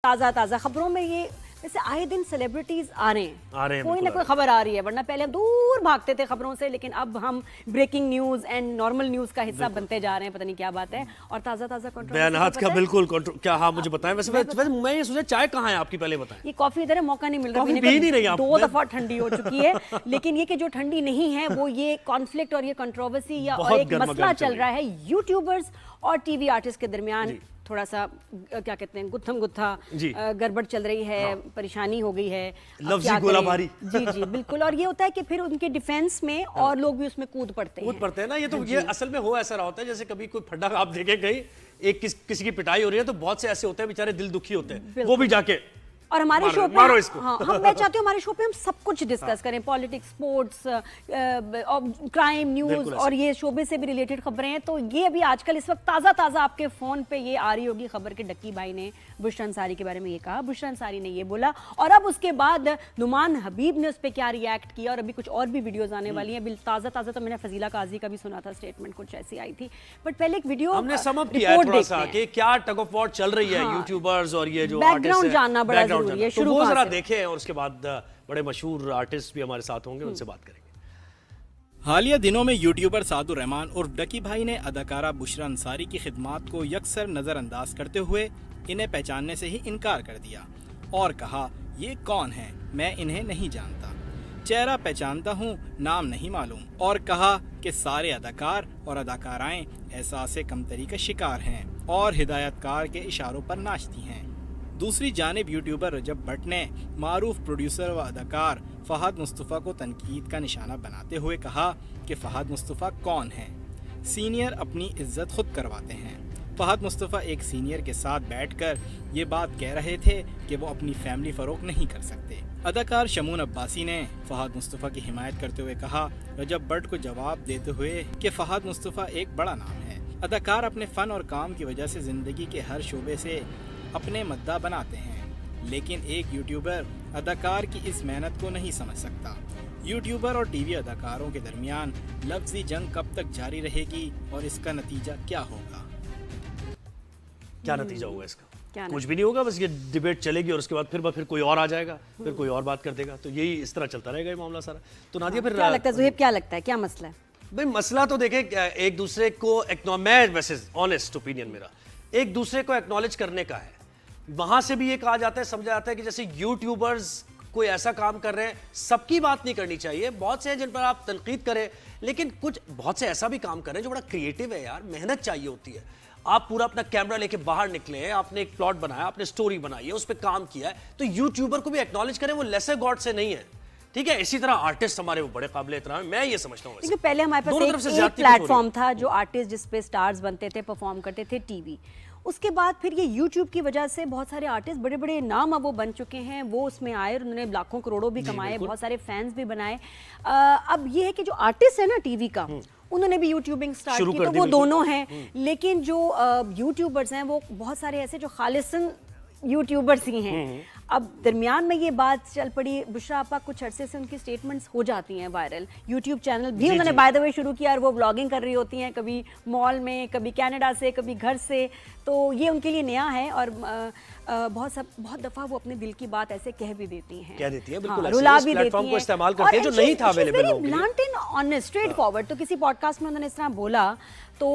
ताज़ा ताज़ा खबरों में ये वैसे आए दिन सेलिब्रिटीज आ रहे हैं, कोई ना कोई खबर आ रही है, वरना पहले हम दूर भागते थे खबरों से, लेकिन अब हम breaking news and normal news का हिस्सा बनते जा रहे हैं। पता नहीं क्या बात है। और ताज़ा ताज़ा बयानात का बिल्कुल क्या, हाँ मुझे बताएं। वैसे मैं ये सोचा चाय कहाँ है आपकी, पहले बताएं। ये कॉफी इधर है, मौका नहीं मिल रहा, पी नहीं रही आप। 2 दफा ठंडी हो चुकी है। लेकिन ये कि जो ठंडी नहीं है वो ये कॉन्फ्लिक्ट और ये कंट्रोवर्सी या और एक मसला चल रहा है यूट्यूबर्स और टीवी आर्टिस्ट के दरमियान। थोड़ा सा क्या कहते हैं, गुत्थम गुत्था गड़बड़ चल रही है, परेशानी हो गई है, लफ्ज़ी गोलाबारी। जी जी बिल्कुल। और ये होता है कि फिर उनके डिफेंस में और लोग भी उसमें कूद पड़ते हैं ना। ये तो ये असल में हो ऐसा रहा होता है जैसे कभी कोई फड्डा आप देखे कहीं एक किसी की पिटाई हो रही है तो बहुत से ऐसे होते हैं बेचारे दिल दुखी होते हैं, वो भी जाके और हमारे शो पे मैं चाहती हूँ हमारे शो पे हम सब कुछ डिस्कस करें, पॉलिटिक्स, स्पोर्ट्स, क्राइम, न्यूज और ये शोबे से भी रिलेटेड खबरें हैं। तो ये अभी आजकल इस वक्त ताज़ा ताज़ा आपके फ़ोन पे ये आ रही होगी खबर के डक्की भाई ने बुशरा अंसारी के बारे में ये कहा, बुशरा अंसारी ने ये बोला, और अब उसके बाद नुमान हबीब ने उस पर क्या रिएक्ट किया, और अभी कुछ और भी वीडियोज आने वाली हैं। ताज़ा ताज़ा तो मैंने फजीला काजी का भी सुना था, स्टेटमेंट कुछ ऐसी आई थी, बट पहले एक वीडियो हमने समअप किया है थोड़ा सा कि क्या टग ऑफ वॉर चल रही है यूट्यूबर्स और ये जो बैकग्राउंड जानना बड़ा जरूरी है। शुरू वो जरा देखें और उसके बाद बड़े मशहूर आर्टिस्ट भी हमारे साथ होंगे, उनसे बात करेंगे। हालिया दिनों में यूट्यूबर सादुर रहमान उर्फ डकी भाई ने अदाकारा बुशरा अंसारी की खिदमात को यकसर नजरअंदाज करते हुए इन्हें पहचानने से ही इनकार कर दिया और कहा, ये कौन है, मैं इन्हें नहीं जानता, चेहरा पहचानता हूँ, नाम नहीं मालूम, और कहा कि सारे अदाकार और अदाकाराएं एहसास कमतरी का शिकार हैं और हिदायतकार के इशारों पर नाचती हैं। दूसरी जानिब यूट्यूबर रजब भट्ट ने मारूफ प्रोड्यूसर व अदाकार फहद मुस्तफ़ा को तनकीद का निशाना बनाते हुए कहा कि फहद मुस्तफ़ा कौन है, सीनियर अपनी इज्जत खुद करवाते हैं। फहद मुस्तफ़ा एक सीनियर के साथ बैठकर ये बात कह रहे थे कि वो अपनी फैमिली फ़रोग़ नहीं कर सकते। अदाकार शमून अब्बासी ने फहद मुस्तफ़ा की हिमायत करते हुए कहा, रजब भट्ट को जवाब देते हुए कि फहद मुस्तफ़ा एक बड़ा नाम है। अदाकार अपने फ़न और काम की वजह से ज़िंदगी के हर शोबे से अपने मद्दा बनाते हैं, लेकिन एक यूट्यूबर अदाकार की इस मेहनत को नहीं समझ सकता। यूट्यूबर और टीवी अदाकारों के दरमियान लफ्ज़ी जंग कब तक जारी रहेगी और इसका नतीजा क्या होगा? क्या नतीजा होगा इसका? कुछ भी नहीं होगा, बस ये डिबेट चलेगी और उसके बाद फिर कोई और आ जाएगा, फिर कोई और बात कर देगा, तो यही इस तरह चलता रहेगा ये मामला सारा। तो नादिया फिर क्या लगता है ज़ुहैब, क्या लगता है क्या मसला है? भाई मसला तो देखें, एक दूसरे को मैं वैसे ऑनेस्ट ओपिनियन मेरा एक दूसरे को एक्नॉलेज करने का है। वहां से भी ये कहा जाता है, समझा जाता है कि जैसे यूट्यूबर्स कोई ऐसा काम कर रहे हैं, सबकी बात नहीं करनी चाहिए, बहुत से हैं जिन पर आप तनकीद करें, लेकिन कुछ बहुत से ऐसा भी काम कर रहे हैं जो बड़ा क्रिएटिव है यार, मेहनत चाहिए होती है। आप पूरा अपना कैमरा लेके बाहर निकले हैं, आपने एक प्लॉट बनाया, आपने स्टोरी बनाई है, उस पर काम किया है, तो यूट्यूबर को भी एक्नॉलेज करें, वो लेसर गॉड से नहीं है, ठीक है। इसी तरह आर्टिस्ट हमारे वो बड़े काबिल एहतराम है, मैं ये समझता हूँ। पहले हमारे पास एक प्लेटफॉर्म था जो आर्टिस्ट जिस पे स्टार्स बनते थे, परफॉर्म करते थे, टीवी। उसके बाद फिर ये YouTube की वजह से बहुत सारे आर्टिस्ट बड़े बड़े नाम अब वो बन चुके हैं, वो उसमें आए और उन्होंने लाखों करोड़ों भी कमाए, बहुत सारे फैंस भी बनाए। अब ये है कि जो आर्टिस्ट है ना टीवी का, उन्होंने भी यूट्यूबिंग स्टार्ट की, तो वो दोनों हैं। लेकिन जो यूट्यूबर्स हैं वो बहुत सारे ऐसे जो खालिसन यूट्यूबर्स ही हैं। अब दरमियान में ये बात चल पड़ी, बुशरा आपा कुछ अरसे से उनकी स्टेटमेंट्स हो जाती हैं वायरल, यूट्यूब चैनल भी उन्होंने बाय द वे शुरू किया और वो व्लॉगिंग कर रही होती हैं, कभी मॉल में, कभी कनाडा से, कभी घर से, तो ये उनके लिए नया है। और बहुत दफा वो अपने दिल की बात ऐसे कह भी देती हैं, कह देती है, बिल्कुल रुला भी देती हैं, को इस्तेमाल करती है जो नहीं था अवेलेबल लोगों के लिए। Blunt and honest, straight forward. तो किसी पॉडकास्ट में उन्होंने इस तरह बोला, तो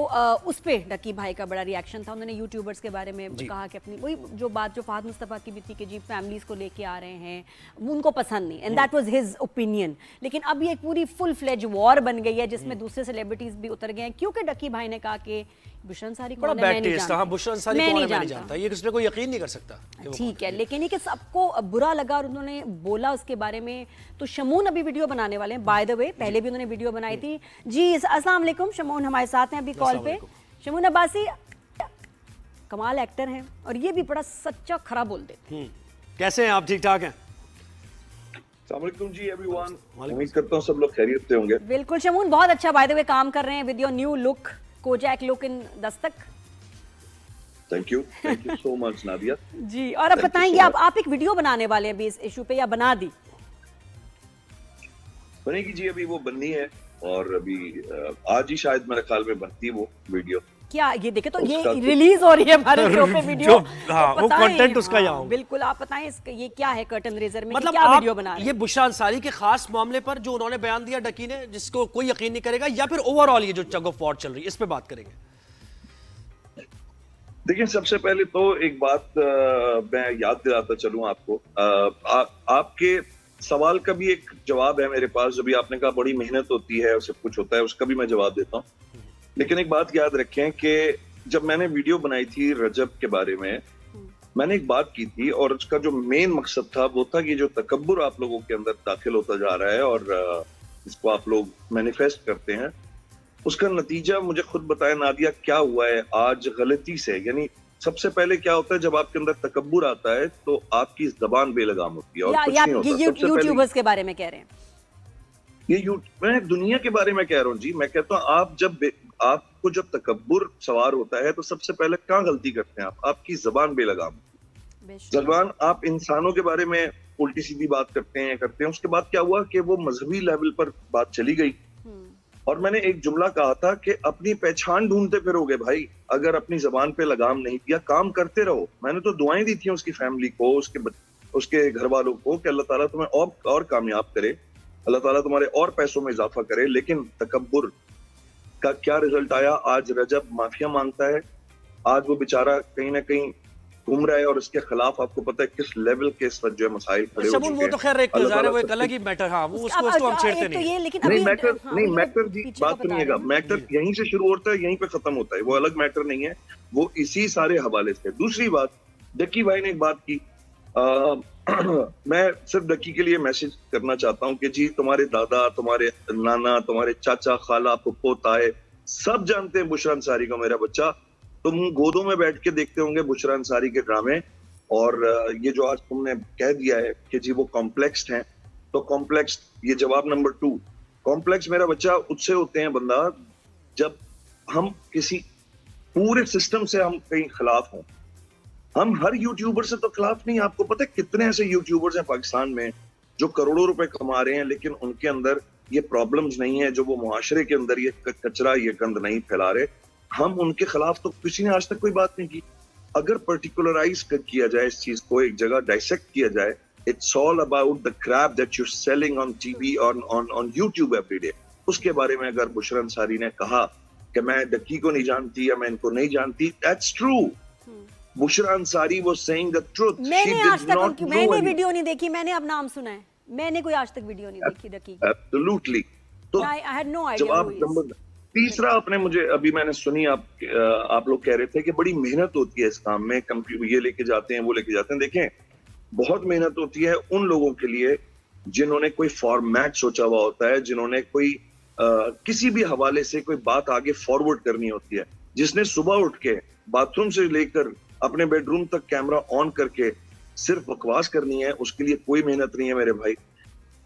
उस पे डकी भाई का बड़ा रिएक्शन था। उन्होंने यूट्यूबर्स के बारे में कहा कि अपनी वही जो बात जो फहद मुस्तफ़ा की भी थी कि जी फैमिलीज को लेके आ रहे हैं, उनको पसंद नहीं, and that was his opinion. लेकिन अब ये एक पूरी फुल फ्लेज वॉर बन गई है जिसमें दूसरे सेलिब्रिटीज भी उतर गए हैं, क्योंकि डकी भाई ने कहा कि बुशरा अंसारी कौन है, मैं नहीं जानता, ये किसी को यकीन नहीं कर सकता। ठीक है, लेकिन ये कि सबको बुरा लगा और उन्होंने बोला उसके बारे में। तो शमून अभी वीडियो बनाने वाले हैं, बाय द वे पहले भी उन्होंने वीडियो बनाई थी। जी अस्सलाम वालेकुम, शमून हमारे साथ हैं अभी कॉल पे। शमून अब्बासी कमाल एक्टर हैं और ये भी बड़ा सच्चा खरा बोल देते। कैसे हैं आप, ठीक ठाक हैं? जी एवरीवन, उम्मीद करता हूं सब लोग खैरियत से होंगे। बिल्कुल शमून, बहुत अच्छा बाय द वे काम कर रहे हैं with your new look, Kojak look in Dastak. Thank you so much Nadia ji. और अब बताएंगे आप एक वीडियो बनाने वाले हैं अभी इस इशू पे, या बना दी? बनेगी जी, अभी वो बननी है और अभी आज ही शायद मेरे ख्याल में बनती है वो वीडियो। क्या ये देखे तो ये उसका- रिलीज हो रही है हमारे शो पे वीडियो। जो- हाँ, वो बताएं, content उसका यहाँ हाँ, होगा। बिल्कुल आप बताएं इसका ये क्या है कर्टन रेजर में, मतलब क्या आप वीडियो बना रहे ये हैं? बुशरा अंसारी के खास मामले पर जो उन्होंने बयान दिया डकी ने, जिसको कोई यकीन नहीं करेगा, या फिर ओवरऑल ये जो टग ऑफ वॉर चल रही है, इस पे बात करेंगे। देखिए, सबसे पहले तो एक बात मैं याद दिलाता चलूं आपको। आपके सवाल का भी एक जवाब है मेरे पास, जो भी आपने कहा बड़ी मेहनत होती है और सब कुछ होता है, उसका भी मैं जवाब देता हूं। लेकिन एक बात याद रखें कि जब मैंने वीडियो बनाई थी रजब के बारे में, मैंने एक बात की थी और उसका जो मेन मकसद था वो था कि जो तकब्बुर आप लोगों के अंदर दाखिल होता जा रहा है और इसको आप लोग मैनिफेस्ट करते हैं, उसका नतीजा मुझे खुद बताया नादिया क्या हुआ है आज गलती से। यानी सबसे पहले क्या होता है, जब आपके अंदर तकब्बुर आता है तो आपकी जबान बेलगाम होती है और कुछ या नहीं होता। ये सबसे पहले यूट्यूबर्स के बारे में कह रहे हैं? मैं दुनिया के बारे में कह रहा हूँ जी। मैं कहता हूँ आपको जब तकब्बुर सवार होता है तो सबसे पहले क्या गलती करते हैं आपकी जबान बेलगाम। जबान, आप इंसानों के बारे में उल्टी सीधी बात करते हैं। उसके बाद क्या हुआ कि वो मजहबी लेवल पर बात चली गई और मैंने एक जुमला कहा था कि अपनी पहचान ढूंढते फिरोगे भाई, अगर अपनी जबान पे लगाम नहीं दिया, काम करते रहो। मैंने तो दुआएं दी थी उसकी फैमिली को, उसके घर वालों को कि अल्लाह ताला तुम्हें और कामयाब करे, अल्लाह ताला तुम्हारे और पैसों में इजाफा करे। लेकिन तकब्बुर का क्या रिजल्ट आया? आज रजब माफिया मांगता है, आज वो बेचारा कहीं ना कहीं घूम रहा है और इसके खिलाफ आपको पता है किस लेवल के इस वक्त जो है मसाइल खड़े हो शबून, चुके वो तो खैर एक अल्लाह नज़ारा, वो ताला एक अलग ही मैटर। हाँ, वो अब उसको हम छेड़ते एक तो नहीं। ये, लेकिन नहीं अभी मैटर हाँ, नहीं वो मैटर जी, पीछे का बात बता सुनिएगा, रहे हैं। मैटर यहीं से शुरू होता है, यहीं पे खत्म होता है, वो अलग मैटर नहीं है, वो इसी सारे हवाले से। दूसरी बात, डक्की भाई ने एक बात की, मैं सिर्फ डक्की के लिए मैसेज करना चाहता हूँ कि जी तुम्हारे दादा, तुम्हारे नाना, तुम्हारे चाचा, खाला, फुप्पो, ताए सब जानते हैं बुशरा अंसारी को मेरा बच्चा। तुम गोदों में बैठ के देखते होंगे बुशरा अंसारी के ड्रामे, और ये जो आज तुमने कह दिया है कि जी वो कॉम्प्लेक्स हैं, तो कॉम्प्लेक्स, ये जवाब नंबर 2। कॉम्प्लेक्स मेरा बच्चा उससे होते हैं बंदा जब हम किसी पूरे सिस्टम से हम कहीं खिलाफ हों। हम हर यूट्यूबर से तो खिलाफ नहीं। आपको पता है कितने ऐसे यूट्यूबर्स हैं पाकिस्तान में जो करोड़ों रुपए कमा रहे हैं, लेकिन उनके अंदर ये प्रॉब्लम्स नहीं है, जो वो मुआशरे के अंदर ये कचरा, ये गंद नहीं फैला रहे। हम उनके खिलाफ तो किसी ने आज तक कोई बात नहीं की। अगर पर्टिकुलराइज किया जाए इस चीज को, एक जगह डाइसेक्ट किया जाए, it's all about the crap that you selling on TV, on YouTube every day. उसके बारे में अगर बुशरा अंसारी ने कहा कि मैं डक्की को नहीं जानती या मैं इनको नहीं जानती, that's true. Bushra Ansari was saying the truth. मैंने आज तक उनकी मैंने वीडियो नहीं देखी, मैंने अब नाम सुना है, मैंने कोई आज तक वीडियो नहीं देखी डक्की की। एब्सोल्युटली। तो आई हैड नो आईडिया। जवाब नंबर तीसरा आपने मुझे, अभी मैंने सुनी, आप लोग कह रहे थे कि बड़ी मेहनत होती है इस काम में, कंप्यूटर ये लेके जाते हैं, वो लेके जाते हैं। देखें, बहुत मेहनत होती है उन लोगों के लिए जिन्होंने कोई फॉर्मेट सोचा हुआ होता है, जिन्होंने कोई किसी भी हवाले से कोई बात आगे फॉरवर्ड करनी होती है, जिसने सुबह उठ के बाथरूम से लेकर अपने बेडरूम तक कैमरा ऑन करके सिर्फ बकवास करनी है, उसके लिए कोई मेहनत नहीं है मेरे भाई।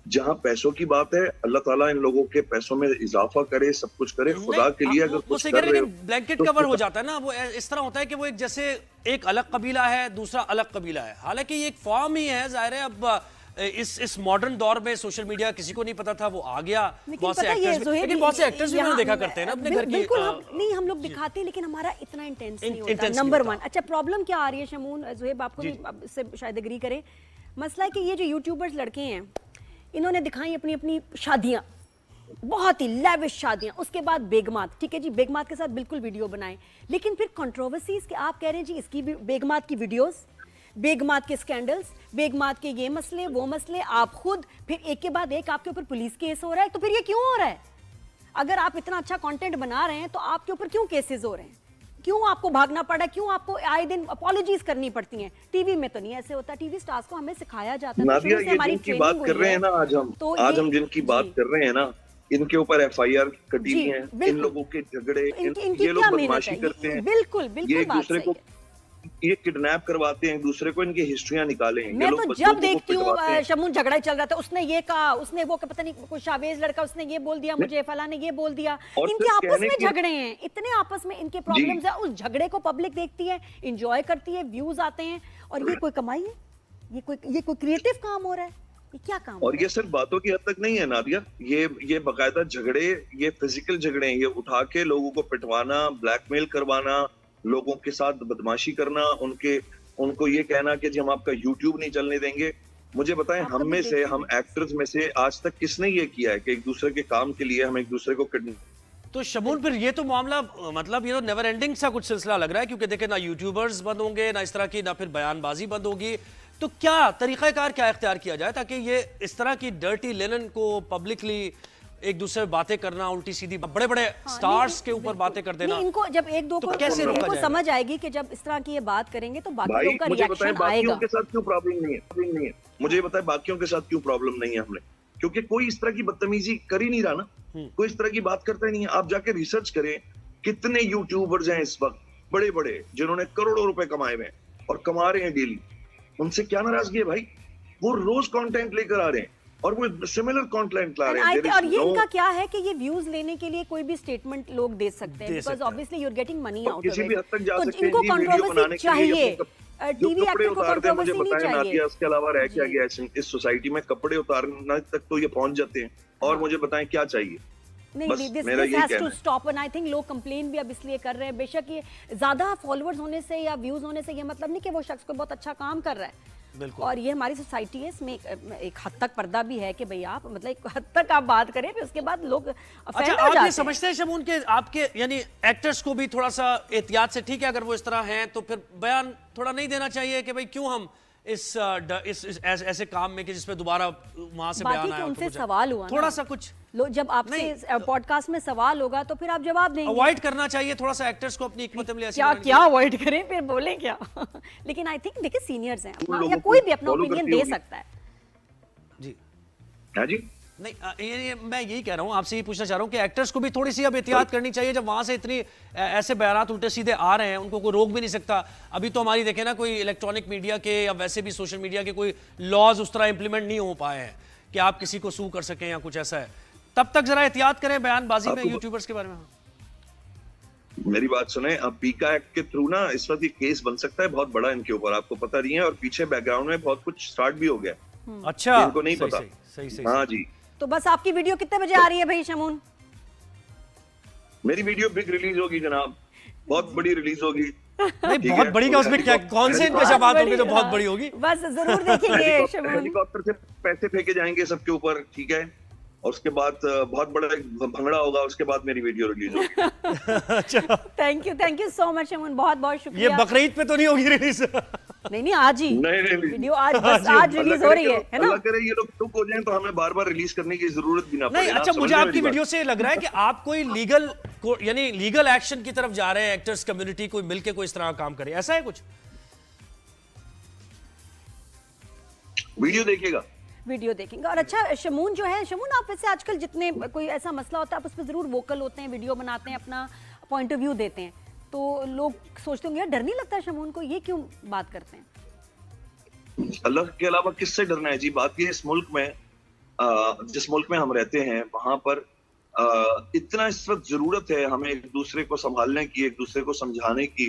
जहां पैसों की बात है, अल्लाह ताला इन लोगों के पैसों में इजाफा करे, सब कुछ करे, खुदा के लिए अगर कुछ कर रहे हो ब्लैंकेट तो कवर हो जाता है ना, वो इस तरह होता है कि वो एक जैसे एक अलग कबीला है, दूसरा अलग कबीला है। हालांकि ये एक फॉर्म ही है, जाहिर है। अब इस मॉडर्न दौर में सोशल मीडिया किसी को नहीं पता था, वो आ गया। बहुत से एक्टर्स भी देखा करते हैं ना अपने घर की। बिल्कुल नहीं, हम लोग दिखाते हैं, लेकिन हमारा इतना इंटेंस नहीं होता, नंबर 1। अच्छा, प्रॉब्लम क्या आ रही है शमून, ज़ुहैब आपको भी इससे शायद एग्री करें, मसला है कि ये जो यूट्यूबर्स लड़के हैं, इन्होंने दिखाई अपनी अपनी शादियां, बहुत ही लेविश शादियां, उसके बाद बेगमात, ठीक है जी, बेगमात के साथ बिल्कुल वीडियो बनाएं, लेकिन फिर कंट्रोवर्सीज के आप कह रहे हैं जी इसकी बेगमात की वीडियोस, बेगमात के स्कैंडल्स, बेगमात के ये मसले, वो मसले, आप खुद फिर एक के बाद एक आपके ऊपर पुलिस केस हो रहा है। तो फिर ये क्यों हो रहा है? अगर आप इतना अच्छा कंटेंट बना रहे हैं तो आपके ऊपर क्यों केसेस हो रहे हैं? क्यों आपको भागना पड़ा? क्यों आपको आए दिन अपॉलॉजीज करनी पड़ती हैं? टीवी में तो नहीं ऐसे होता, टीवी स्टार्स को हमें सिखाया जाता है। नादिया, ये जिनकी बात कर रहे हैं ना आज हम जिनकी बात कर रहे हैं ना, इनके ऊपर FIR कटी हुई है, इन लोगों के झगड़े, ये लोग बदमाशी करते हैं, बिल्कुल बिल्कुल, ये एक दूसरे को ये किडनैप करवाते हैं, एक दूसरे को इनकी हिस्ट्रियां निकाले हैं। मैं तो जब देखती हूँ शमून झगड़ा ही चल रहा था, उसने ये कहा, उसने वो, पता नहीं कोई शावेज लड़का, उसने ये बोल दिया मुझे, फला ने ये बोल दिया। इनके आपस में झगड़े हैं, इतने आपस में इनके प्रॉब्लम्स है, उस झगड़े को पब्लिक देखती है, एंजॉय करती है, व्यूज आते हैं, और ये कोई कमाई है? ये कोई क्रिएटिव काम हो रहा है? ये क्या काम और है? ये सिर्फ बातों की हद तक नहीं है नादिया, ये बकायदा झगड़े, ये फिजिकल झगड़े हैं, ये उठा के लोगों को पिटवाना, ब्लैकमेल करवाना, लोगों के साथ बदमाशी करना, उनको ये कहना कि जी हम आपका यूट्यूब नहीं चलने देंगे। मुझे बताएं, आपका हम भी में से, देखिए। हम एक्टर्स में से आज तक किसने ये किया है कि एक दूसरे के काम के लिए हम एक दूसरे को तो शमून फिर ये तो मामला मतलब ये तो नेवर एंडिंग सा कुछ सिलसिला लग रहा है, क्योंकि देखें ना यूट्यूबर्स बंद होंगे, ना इस तरह की, ना फिर बयानबाजी बंद होगी। तो क्या तरीक़ाकार क्या इख्तियार किया जाए ताकि ये इस तरह की डर्टी लिनन को पब्लिकली एक दूसरे से बातें करना, उल्टी सीधी बड़े बड़े स्टार्स के ऊपर बातें कर देना, नहीं, इनको जब एक दो तो को कैसे रोका इनको जाएगा? समझ आएगी कि जब इस तरह की ये बात करेंगे तो बाकी भाई लोगों का मुझे बताएं रिएक्शन बाकियों आएगा। के साथ क्यों प्रॉब्लम नहीं है, मुझे बताएं बाकियों के साथ क्यों प्रॉब्लम नहीं है हमें, क्योंकि कोई इस तरह की बदतमीजी कर ही नहीं रहा ना, कोई इस तरह की बात करता ही नहीं है। आप जाके रिसर्च करें, कितने यूट्यूबर्स हैं इस वक्त बड़े बड़े जिन्होंने करोड़ों रुपए कमाए हुए हैं और कमा रहे हैं डेली, उनसे क्या नाराजगी है भाई? वो रोज कंटेंट लेकर आ रहे हैं और वो सिमिलर कंटेंट ला रहे हैं। There is और ये no- इनका क्या है कि ये व्यूज लेने के लिए कोई भी स्टेटमेंट लोग दे सकते हैं, दे बिकॉज सकते हैं। Obviously you are getting money तो आउट ऑफ किसी भी हद तक जा तो सकते हैं इनको जी, वीडियो बनाने कंट्रोवर्सी के लिए चाहिए, जो टीवी कपड़े एक्टर को उतारते हैं, मुझे कंट्रोवर्सी नहीं बताएं चाहिए। नादिया, इसके अलावा रह क्या जी। गया इस सोसाइटी में? कपड़े उतारने तक तो ये पहुंच जाते हैं, और मुझे बताएं क्या चाहिए? नहीं, बस दिस मेरा यही हैज टू कहना है। स्टॉप एंड आई थिंक लोग कंप्लेन भी अब इसलिए कर रहे हैं। बेशक ये ज्यादा फॉलोअर्स होने से या व्यूज होने से ये मतलब नहीं कि वो शख्स को बहुत अच्छा काम कर रहा है, बिल्कुल। और ये हमारी सोसाइटी है, इसमें एक हद तक पर्दा भी है कि भाई आप मतलब एक हद तक आप बात करें, फिर उसके बाद लोग अच्छा, offend हो आप जाते ये हैं। समझते हैं शमून के आपके यानी एक्टर्स को भी थोड़ा सा एहतियात से, ठीक है अगर वो इस तरह हैं तो फिर बयान थोड़ा नहीं देना चाहिए कि भाई क्यों हम इस ऐसे काम में कि जिसमें दोबारा वहां से बाकी बयान कि आया, उनसे तो कुछ- सवाल हुआ ना। थोड़ा सा कुछ लोग जब आपसे पॉडकास्ट में सवाल होगा तो फिर आप जवाब देंगे। अवॉइड करना चाहिए थोड़ा सा एक्टर्स को अपनी हिकमत अमली ऐसी क्या बनानी क्या अवॉइड करें, फिर बोले क्या? लेकिन आई थिंक देखिए सीनियर्स हैं उन या लोगों कोई को भी अपना follow ओपिनियन करती दे होगी। सकता है। जी है जी। नहीं मैं यही कह रहा हूँ, आपसे ये पूछना चाह रहा हूँ कि एक्टर्स को भी थोड़ी सी अब एहतियात करनी चाहिए जब वहां से इतनी ऐसे बयानात उल्टे सीधे आ रहे हैं, उनको कोई रोक भी नहीं सकता। अभी तो हमारी देखें ना, कोई इलेक्ट्रॉनिक मीडिया के या वैसे भी सोशल मीडिया के कोई लॉज उस तरह इंप्लीमेंट नहीं हो पाए हैं कि आप किसी को सू कर सकें या कुछ ऐसा है। तब तक जरा एहतियात करें बयानबाजी में यूट्यूबर्स के बारे में। मेरी बात सुने, अब पीका एक्ट के थ्रू ना इस वक्त ये केस बन सकता है बहुत बड़ा इनके ऊपर, आपको पता नहीं है, और पीछे बैकग्राउंड में बहुत कुछ स्टार्ट भी हो गया, अच्छा, इनको नहीं सही, पता। सही, सही, हाँ जी। तो बस आपकी वीडियो कितने बजे आ रही है भाई शमून? मेरी वीडियो बिग रिलीज होगी जनाब, बहुत बड़ी रिलीज होगी। नहीं ठीक बहुत है, बड़ी का, उसमें क्या कौन से इनके शबात होंगे जो बहुत बड़ी होगी? बस जरूर देखेंगे शमून। हेलीकॉप्टर से पैसे फेंके जाएंगे सबके ऊपर, ठीक है, और उसके बाद बहुत बड़ा एक भंगड़ा होगा, उसके बाद मेरी वीडियो रिलीज होगी। अच्छा, thank you so much Shamoon, बहुत बहुत ये शुक्रिया। बकरीद पे तो नहीं होगी रिलीज? नहीं आज ही नहीं वीडियो आज बस आज रिलीज हो रही है ना? अल्लाह करे ये लोग टुक हो जाएं तो हमें बार बार रिलीज करने की जरूरत भी ना पड़े। नहीं, आप अच्छा समझ मुझे रहे हैं आपकी मेरी बात? वीडियो से लग रहा है कि आप कोई यानी लीगल एक्शन की तरफ जा रहे हैं, एक्टर्स कम्युनिटी कोई मिलके कोई इस तरह का काम करे, ऐसा है कुछ? वीडियो देखेंगे। और अच्छा शमून जो है, शमून आप वैसे आजकल जितने कोई ऐसा मसला होता है आप उस पर जरूर वोकल होते हैं, वीडियो बनाते हैं, अपना पॉइंट ऑफ व्यू देते हैं, तो लोग सोचते होंगे यार डर नहीं लगता है शमून को, ये क्यों बात करते हैं? अल्लाह के अलावा किससे डरना है जी? बात ये, इस मुल्क में जिस मुल्क में हम रहते हैं वहां पर इतना इस वक्त जरूरत है हमें एक दूसरे को संभालने की, एक दूसरे को समझाने की,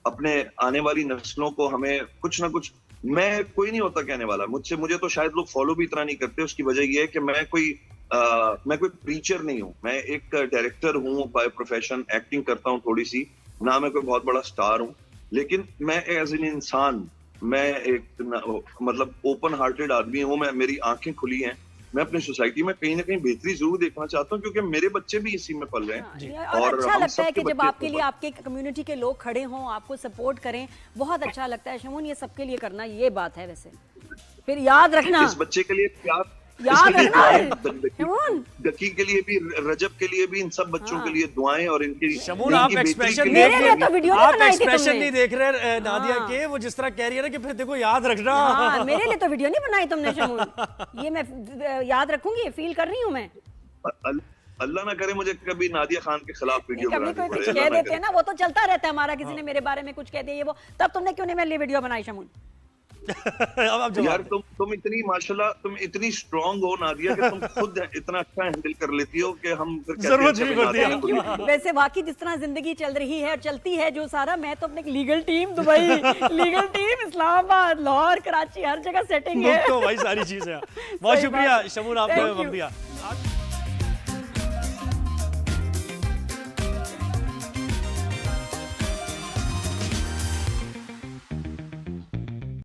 अपने आने वाली नस्लों को हमें कुछ ना कुछ। मैं कोई नहीं होता कहने वाला, मुझे तो शायद लोग फॉलो भी इतना नहीं करते, उसकी वजह ये है कि मैं कोई प्रीचर नहीं हूँ, मैं एक डायरेक्टर हूँ बाय प्रोफेशन, एक्टिंग करता हूँ थोड़ी सी, ना मैं कोई बहुत बड़ा स्टार हूँ, लेकिन मैं एज एन इंसान, मैं एक मतलब ओपन हार्टेड आदमी हूँ, मेरी आंखें खुली हैं, मैं अपनी सोसाइटी में कहीं ना कहीं बेहतरी जरूर देखना चाहता हूँ, क्योंकि मेरे बच्चे भी इसी में पल रहे हैं। और अच्छा हम लगता है कि सबके जब बच्चे आपके लिए आपके कम्युनिटी के लोग खड़े हों, आपको सपोर्ट करें, बहुत अच्छा लगता है शमून, ये सबके लिए करना ये बात है। वैसे फिर याद रखना, इस बच्चे के लिए प्यार, याद इसके लिए रखना है दुआएं, शमून। दकी के लिए भी, रजब के लिए भी, इन सब बच्चों के लिए दुआएं, और इनकी शमून आप इनकी बेहतरी एक्सप्रेशन के मेरे लिए तो वीडियो नहीं आप बनाई थी एक्सप्रेशन तुमने। नहीं देख रहे नादिया के, वो जिस तरह कह रही है ना कि फिर देखो याद रखना। हाँ, मेरे लिए तो वीडियो नहीं बनाई तुमने शमून, ये मैं याद रखूंगी, फील कर रही हूँ मैं। अल्लाह ना करे मुझे कभी नादिया खान के खिलाफ वीडियो कभी बनानी कोई पड़े, कुछ अल्लाह कह ना देते हैं करे। ना, वो तो चलता रहता है हमारा, किसी ने मेरे बारे में कुछ कह दिया ये वो, तब तुमने क्यों नहीं मेरे लिए वीडियो बनाई शमून? अब आप जवाब यार तुम इतनी माशाल्लाह, तुम इतनी स्ट्रांग हो नादिया कि तुम खुद इतना अच्छा हैंडल कर लेती हो कि हम फिर कहते हैं जरूरत अच्छा नहीं भी पड़ती है। Nadia Thank you. वैसे वाकई जिस तरह जिंदगी चल रही है और चलती है जो सारा, मैं तो अपने legal team Dubai, legal team Islamabad, Lahore, Karachi, हर जगह सेटिंग है। तो भाई सारी चीजें बहुत सही शुक्रिया बात। शमून, आपने Thank you. वक्त दिया।